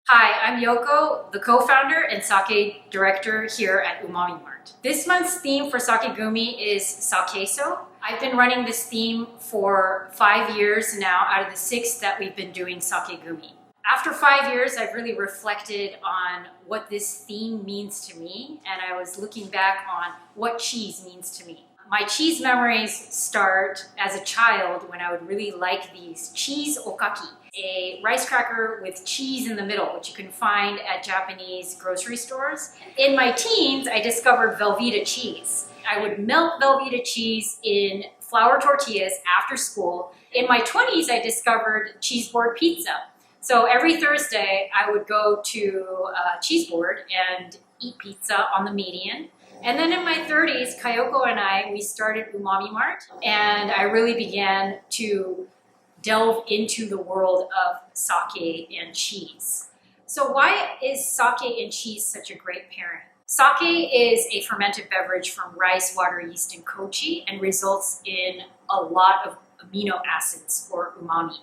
Hi, I'm Yoko, the co-founder and sake director here at Umami Mart. This month's theme for Sakegumi is Sakqueso. I've been running this theme for 5 years now out of the 6 that we've been doing Sakegumi. After 5 years, I've really reflected on what this theme means to me, and I was looking back on what cheese means to me. My cheese memories start as a child when I would really like these cheese okaki, a rice cracker with cheese in the middle, which you can find at Japanese grocery stores. In my teens, I discovered Velveeta cheese. I would melt Velveeta cheese in flour tortillas after school. In my 20s, I discovered cheese board pizza. So every Thursday, I would go to a cheese board and eat pizza on the median. And then in my 30s, Kayoko and we started Umami Mart, and I really began to delve into the world of sake and cheese. So why is sake and cheese such a great pairing? Sake is a fermented beverage from rice, water, yeast, and kochi, and results in a lot of amino acids, or umami.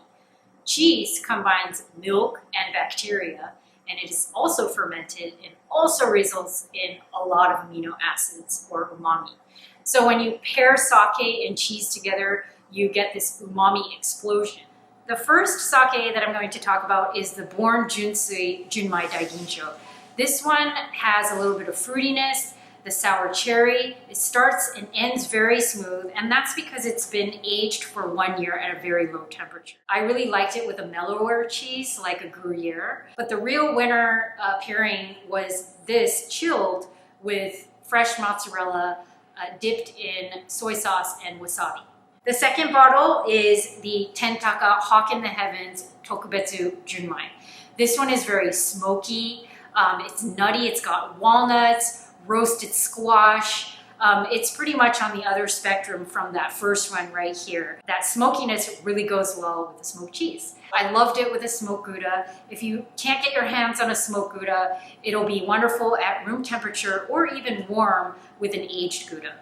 Cheese combines milk and bacteria, and it is also fermented and also results in a lot of amino acids, or umami. So when you pair sake and cheese together, you get this umami explosion. The first sake that I'm going to talk about is the Born Junsui Junmai Daigincho. This one has a little bit of fruitiness, the sour cherry. It starts and ends very smooth, and that's because it's been aged for 1 year at a very low temperature. I really liked it with a mellower cheese like a Gruyere, but the real winner pairing was this chilled with fresh mozzarella dipped in soy sauce and wasabi. The second bottle is the Tentaka Hawk in the Heavens Tokubetsu Junmai. This one is very smoky, it's nutty, it's got walnuts, roasted squash. It's pretty much on the other spectrum from that first one right here. That smokiness really goes well with the smoked cheese. I loved it with a smoked Gouda. If you can't get your hands on a smoked Gouda, it'll be wonderful at room temperature or even warm with an aged Gouda.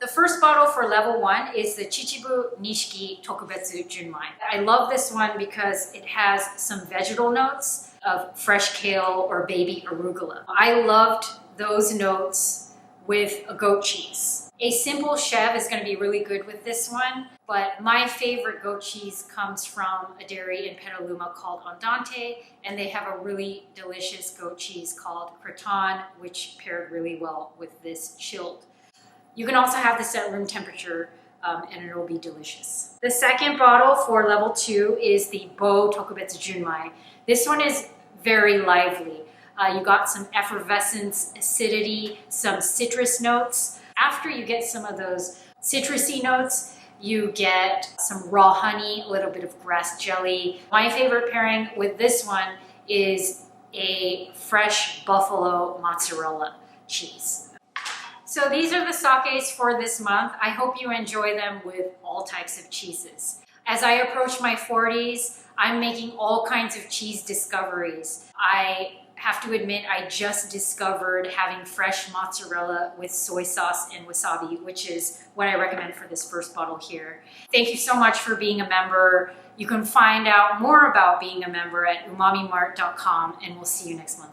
The first bottle for level 1 is the Chichibu Nishiki Tokubetsu Junmai. I love this one because it has some vegetal notes of fresh kale or baby arugula. I loved those notes with a goat cheese. A simple chev is going to be really good with this one, but my favorite goat cheese comes from a dairy in Petaluma called Andante, and they have a really delicious goat cheese called Creton, which paired really well with this chilled. You can also have this at room temperature, and it'll be delicious. The second bottle for level 2 is the Bo Tokubetsu Junmai. This one is very lively. You got some effervescence, acidity, some citrus notes. After you get some of those citrusy notes, you get some raw honey, a little bit of grass jelly. My favorite pairing with this one is a fresh buffalo mozzarella cheese. So these are the sakes for this month. I hope you enjoy them with all types of cheeses. As I approach my 40s, I'm making all kinds of cheese discoveries. I have to admit, I just discovered having fresh mozzarella with soy sauce and wasabi, which is what I recommend for this first bottle here. Thank you so much for being a member. You can find out more about being a member at umamimart.com, and we'll see you next month.